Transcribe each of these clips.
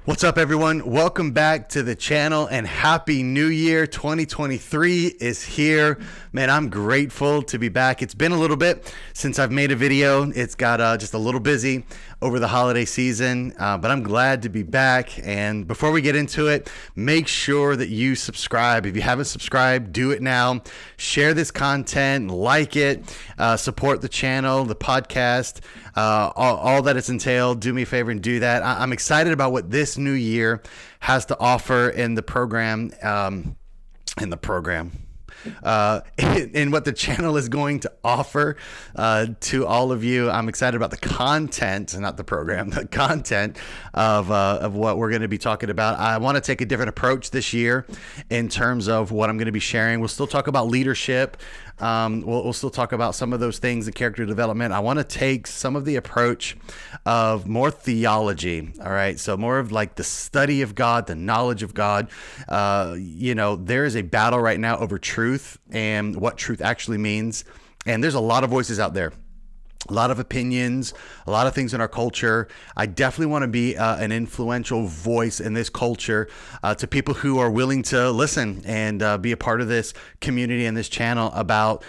What's up, everyone? Welcome back to the channel and Happy New Year. 2023 is here. Man, I'm grateful to be back. It's been a little bit since I've made a video. It's got just a little busy over the holiday season, but I'm glad to be back. And before we get into it, make sure that you subscribe. If you haven't subscribed, do it now. Share this content, like it, support the channel, the podcast, all that it's entailed. Do me a favor and do that. I'm excited about what this new year has to offer in the program, in what the channel is going to offer to all of you. I'm excited about the content, not the program, the content of what we're going to be talking about. I want to take a different approach this year in terms of what I'm going to be sharing. We'll still talk about leadership. We'll still talk about some of those things in character development. I want to take some of the approach of more theology. All right. So more of like the study of God, the knowledge of God. There is a battle right now over truth and what truth actually means. And there's a lot of voices out there. A lot of opinions, a lot of things in our culture. I definitely want to be an influential voice in this culture to people who are willing to listen and be a part of this community and this channel about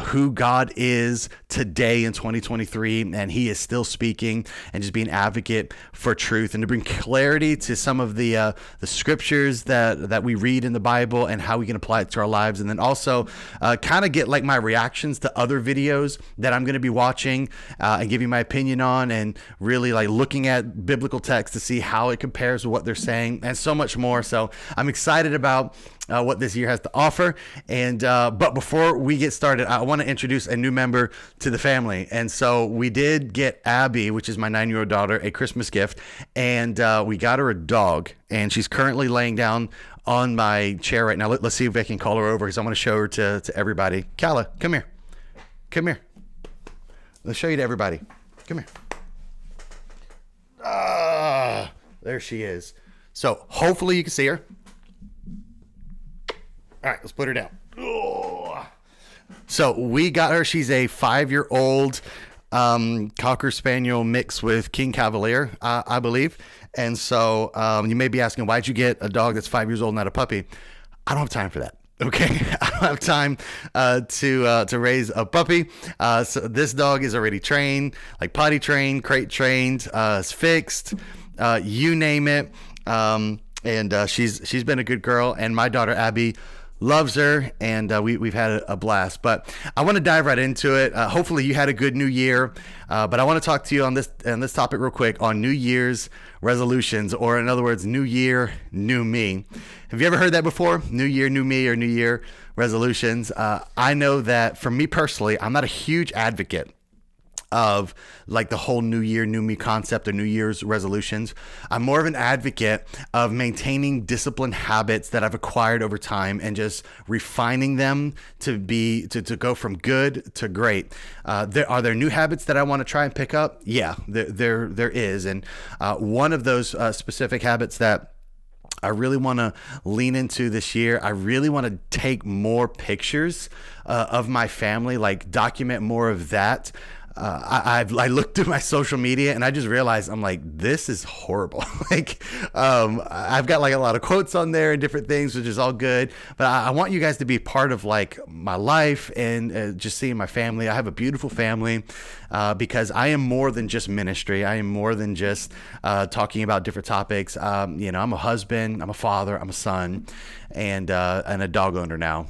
who God is today in 2023. And he is still speaking and just be an advocate for truth and to bring clarity to some of the scriptures that we read in the Bible and how we can apply it to our lives. And then also kind of get like my reactions to other videos that I'm going to be watching and give you my opinion on, and really like looking at biblical text to see how it compares to what they're saying and so much more. So I'm excited about what this year has to offer. And but before we get started, I want to introduce a new member to the family. And so we did get Abby, which is my 9-year-old daughter, a Christmas gift, and we got her a dog, and she's currently laying down on my chair right now. Let's see if I can call her over because I want to show her to everybody. Kala, come here. Come here. Let's show you to everybody. Come here. There she is. So hopefully you can see her. All right, let's put her down. So we got her. She's a 5-year-old Cocker Spaniel mixed with King Cavalier, I believe. And so you may be asking, why'd you get a dog that's 5 years old and not a puppy? I don't have time for that. Okay, I don't have time to raise a puppy. So this dog is already trained, like potty trained, crate trained, is fixed, you name it. And she's been a good girl, and my daughter Abby loves her, and we've had a blast. But I want to dive right into it. Hopefully you had a good new year, but I want to talk to you on this topic real quick on New Year's resolutions, or in other words, new year, new me. Have you ever heard that before? New year, new me, or new year resolutions? I know that for me personally, I'm not a huge advocate of like the whole new year, new me concept or New Year's resolutions. I'm more of an advocate of maintaining disciplined habits that I've acquired over time and just refining them to go from good to great. Are there new habits that I want to try and pick up? Yeah, there is. And one of those specific habits that I really want to lean into this year, I really want to take more pictures of my family, like document more of that. I looked through my social media and I just realized I'm like, this is horrible. I've got like a lot of quotes on there and different things, which is all good. But I want you guys to be part of like my life and just seeing my family. I have a beautiful family because I am more than just ministry. I am more than just talking about different topics. I'm a husband, I'm a father, I'm a son, and a dog owner now.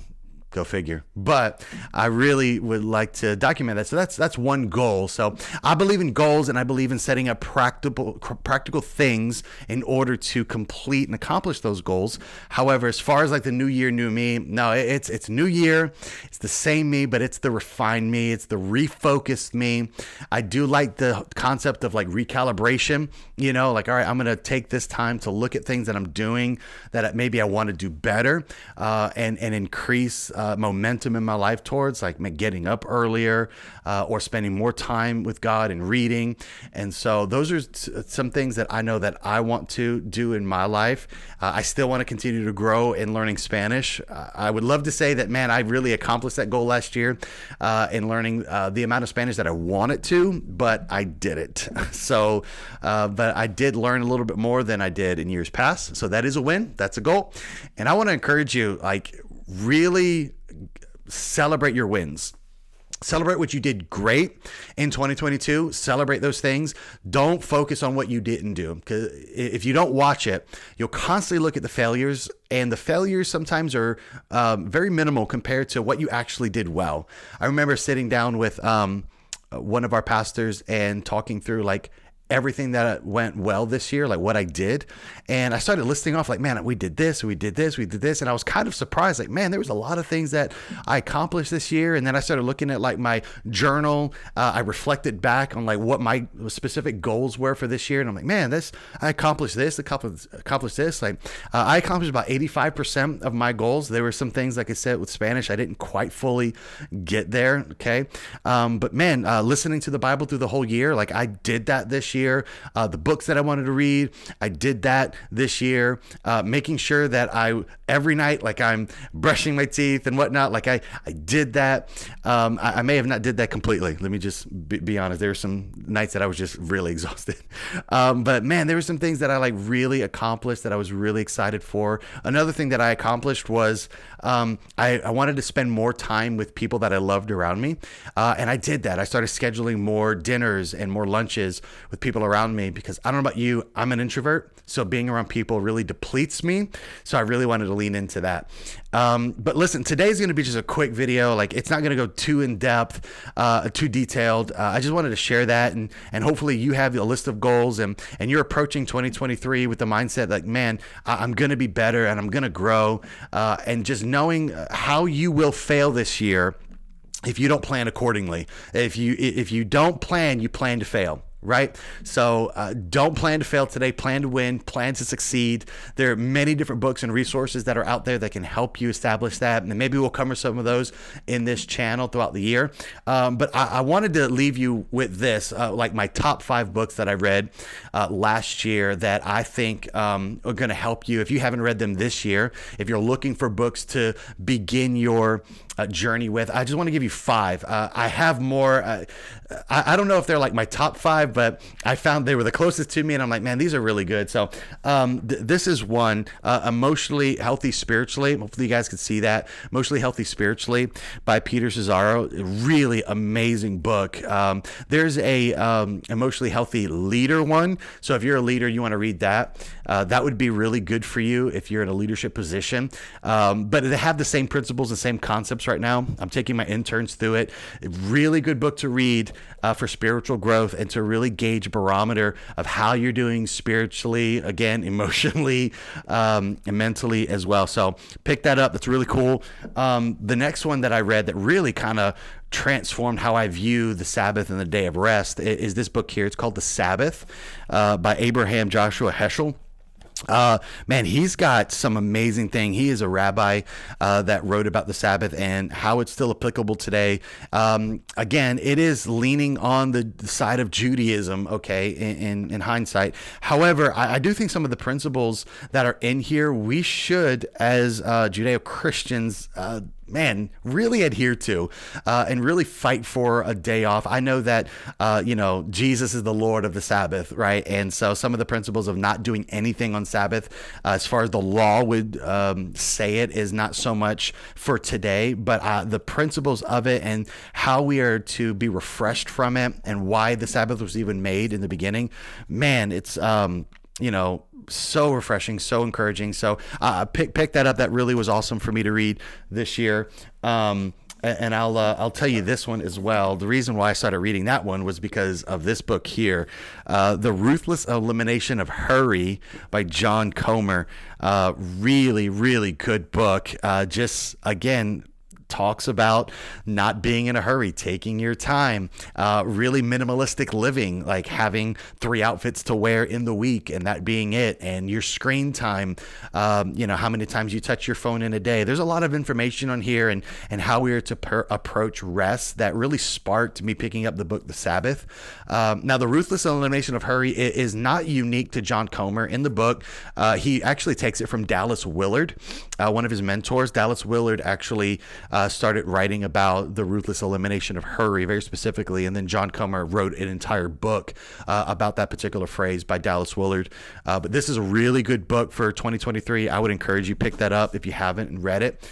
Go figure. But I really would like to document that. So that's one goal. So I believe in goals, and I believe in setting up practical things in order to complete and accomplish those goals. However, as far as like the new year, new me, no, it's new year. It's the same me, but it's the refined me. It's the refocused me. I do like the concept of like recalibration, like, all right, I'm going to take this time to look at things that I'm doing that maybe I want to do better and increase momentum in my life towards, like getting up earlier or spending more time with God and reading. And so those are some things that I know that I want to do in my life. I still want to continue to grow in learning Spanish. I would love to say that, man, I really accomplished that goal last year in learning the amount of Spanish that I wanted to, but I didn't. So, but I did learn a little bit more than I did in years past. So that is a win. That's a goal. And I want to encourage you, like, really celebrate your wins. Celebrate what you did great in 2022. Celebrate those things. Don't focus on what you didn't do, because if you don't watch it, you'll constantly look at the failures, and the failures sometimes are very minimal compared to what you actually did well. I remember sitting down with one of our pastors and talking through like everything that went well this year, like what I did. And I started listing off like, man, we did this, we did this, we did this. And I was kind of surprised, like, man, there was a lot of things that I accomplished this year. And then I started looking at like my journal. I reflected back on like what my specific goals were for this year. And I'm like, man, I accomplished this, accomplished this. Like I accomplished about 85% of my goals. There were some things, like I said, with Spanish, I didn't quite fully get there. Okay. But man, listening to the Bible through the whole year, like I did that this year. The books that I wanted to read, I did that this year. Making sure that every night, like I'm brushing my teeth and whatnot, like I did that. I may have not did that completely. Let me just be honest. There were some nights that I was just really exhausted. But man, there were some things that I like really accomplished that I was really excited for. Another thing that I accomplished was I wanted to spend more time with people that I loved around me. And I did that. I started scheduling more dinners and more lunches with people around me, because I don't know about you, I'm an introvert, so being around people really depletes me. So I really wanted to lean into that. But listen, today's going to be just a quick video. Like it's not going to go too in depth, too detailed. I just wanted to share that, and hopefully you have a list of goals and you're approaching 2023 with the mindset like, man, I'm going to be better and I'm going to grow, and just knowing how you will fail this year if you don't plan accordingly. If you don't plan, you plan to fail. Right? So don't plan to fail today, plan to win, plan to succeed. There are many different books and resources that are out there that can help you establish that. And maybe we'll cover some of those in this channel throughout the year. But I wanted to leave you with this, like my top 5 books that I read last year that I think are going to help you if you haven't read them this year. If you're looking for books to begin your journey with, I just want to give you 5. I have more. I don't know if they're like my top 5, but I found they were the closest to me, and I'm like, man, these are really good. So this is one, Emotionally Healthy Spiritually. Hopefully you guys can see that. Emotionally Healthy Spiritually by Peter Scazzero. Really amazing book. There's a Emotionally Healthy Leader one. So if you're a leader, you want to read that. That would be really good for you if you're in a leadership position. But they have the same principles and same concepts right now. I'm taking my interns through it. Really good book to read for spiritual growth and to really gauge a barometer of how you're doing spiritually, again, emotionally, and mentally as well. So pick that up. That's really cool. The next one that I read that really kind of transformed how I view the Sabbath and the day of rest is this book here. It's called The Sabbath by Abraham Joshua Heschel. Man, he's got some amazing thing. He is a rabbi that wrote about the Sabbath and how it's still applicable today. Again, it is leaning on the side of Judaism, okay, in hindsight. However, I do think some of the principles that are in here, we should, as Judeo-Christians, man, really adhere to and really fight for a day off. I know that, Jesus is the Lord of the Sabbath, right? And so some of the principles of not doing anything on Sabbath, as far as the law would say it, is not so much for today, but the principles of it and how we are to be refreshed from it and why the Sabbath was even made in the beginning, man, it's, so refreshing, so encouraging. So pick that up. That really was awesome for me to read this year. And I'll tell you this one as well. The reason why I started reading that one was because of this book here, The Ruthless Elimination of Hurry by John Comer. Really, really good book. Just again, talks about not being in a hurry, taking your time, really minimalistic living, like having 3 outfits to wear in the week and that being it, and your screen time, how many times you touch your phone in a day. There's a lot of information on here and how we are to approach rest that really sparked me picking up the book, The Sabbath. Now, the Ruthless Elimination of Hurry is not unique to John Comer. In the book, he actually takes it from Dallas Willard, one of his mentors. Dallas Willard actually started writing about the ruthless elimination of hurry very specifically, and then John Comer wrote an entire book about that particular phrase by Dallas Willard. But this is a really good book for 2023. I would encourage you pick that up if you haven't and read it.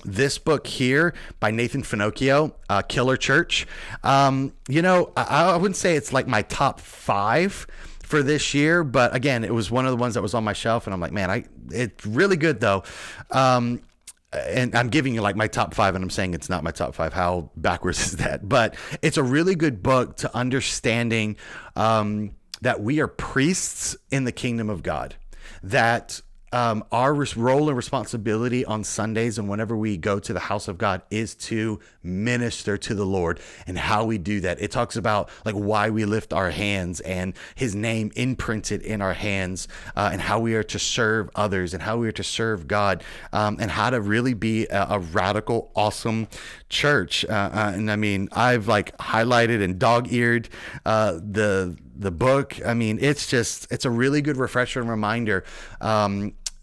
This book here by Nathan Finocchio, Killer Church. I wouldn't say it's like my top 5 for this year, but again, it was one of the ones that was on my shelf, and I'm like, man, it's really good though. And I'm giving you like my top 5, and I'm saying it's not my top 5. How backwards is that? But it's a really good book to understanding that we are priests in the kingdom of God, that our role and responsibility on Sundays and whenever we go to the house of God is to minister to the Lord, and how we do that. It talks about like why we lift our hands and his name imprinted in our hands, and how we are to serve others and how we are to serve God, and how to really be a radical, awesome church. And I mean, I've like highlighted and dog-eared the book. I mean, it's a really good refresher and reminder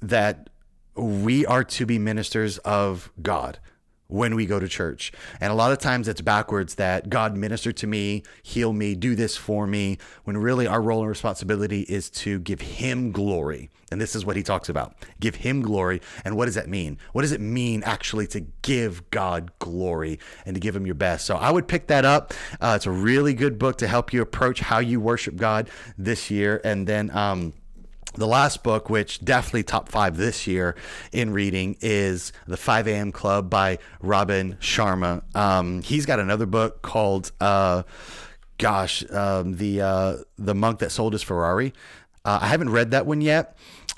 that we are to be ministers of God when we go to church. And a lot of times it's backwards, that God ministered to me, heal me, do this for me, when really our role and responsibility is to give him glory. And this is what he talks about. Give him glory. And what does that mean? What does it mean actually to give God glory and to give him your best? So I would pick that up. It's a really good book to help you approach how you worship God this year. And then the last book, which definitely top 5 this year in reading, is The 5 a.m. Club by Robin Sharma. He's got another book called, The Monk That Sold His Ferrari. I haven't read that one yet.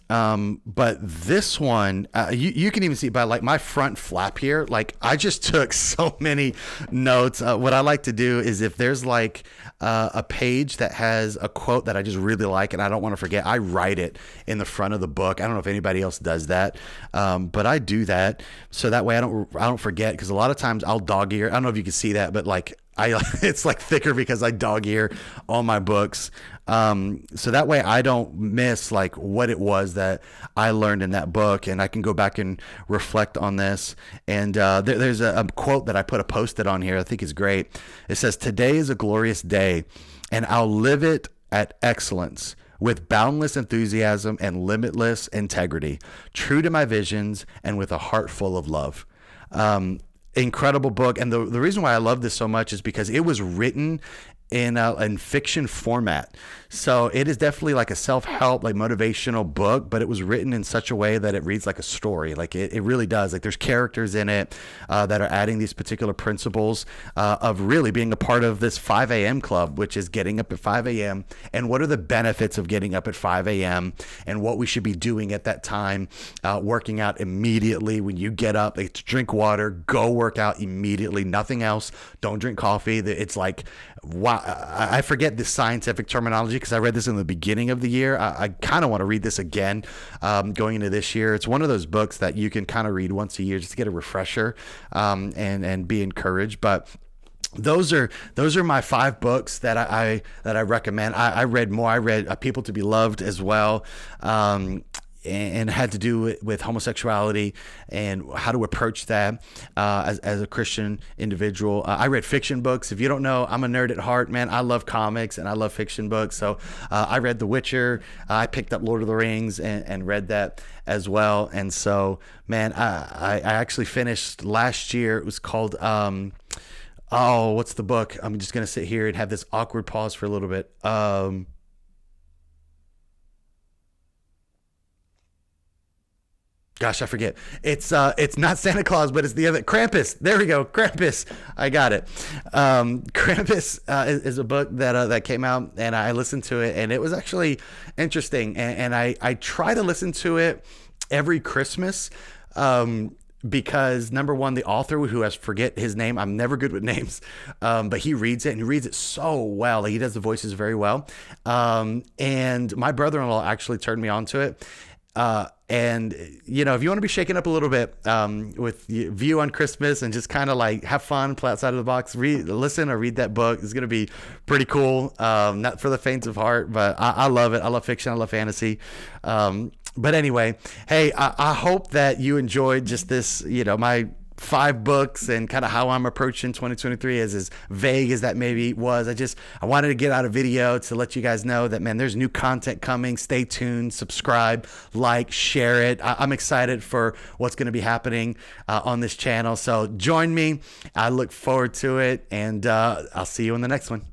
But this one, you can even see by like my front flap here, like I just took so many notes. What I like to do is if there's like a page that has a quote that I just really like and I don't want to forget, I write it in the front of the book. I don't know if anybody else does that, but I do that so that way I don't forget, because a lot of times I'll dog ear. I don't know if you can see that, but like it's like thicker because I dog ear all my books. So that way I don't miss like what it was that I learned in that book, and I can go back and reflect on this. And there's a quote that I put a post-it on here. I think is great. It says, "Today is a glorious day, and I'll live it at excellence, with boundless enthusiasm and limitless integrity, true to my visions and with a heart full of love." Incredible book. And the reason why I love this so much is because it was written in fiction format. So it is definitely like a self-help, like motivational book, but it was written in such a way that it reads like a story. Like it really does. Like there's characters in it that are adding these particular principles of really being a part of this 5 a.m. club, which is getting up at 5 a.m. and what are the benefits of getting up at 5 a.m. and what we should be doing at that time. Working out immediately when you get up, like, to drink water, go work out immediately, nothing else. Don't drink coffee. It's like, wow. I forget the scientific terminology because I read this in the beginning of the year. I kind of want to read this again going into this year. It's one of those books that you can kind of read once a year just to get a refresher and be encouraged. But those are my 5 books that I recommend. I read more. I read People to Be Loved as well. And had to do with homosexuality and how to approach that as a Christian individual. I read fiction books. If you don't know, I'm a nerd at heart, man. I love comics and I love fiction books. So I read The Witcher. I picked up Lord of the Rings and read that as well. And so, man, I actually finished last year. It was called, what's the book? I'm just going to sit here and have this awkward pause for a little bit. Gosh, I forget. It's not Santa Claus, but it's the other, Krampus. There we go, Krampus. I got it. Krampus is a book that came out, and I listened to it, and it was actually interesting. And I try to listen to it every Christmas. because number one, the author, who has forget his name, I'm never good with names, but he reads it and he reads it so well. Like, he does the voices very well. And my brother-in-law actually turned me on to it. And you know, if you want to be shaken up a little bit, with View on Christmas and just kind of like have fun, play outside of the box, listen or read that book. It's going to be pretty cool. Not for the faint of heart, but I love it. I love fiction. I love fantasy. But anyway, hey, I hope that you enjoyed just this, you know, my 5 books and kind of how I'm approaching 2023, as vague as that maybe was. I wanted to get out a video to let you guys know that, man, there's new content coming. Stay tuned, subscribe, like, share it. I'm excited for what's going to be happening on this channel. So join me. I look forward to it, and I'll see you in the next one.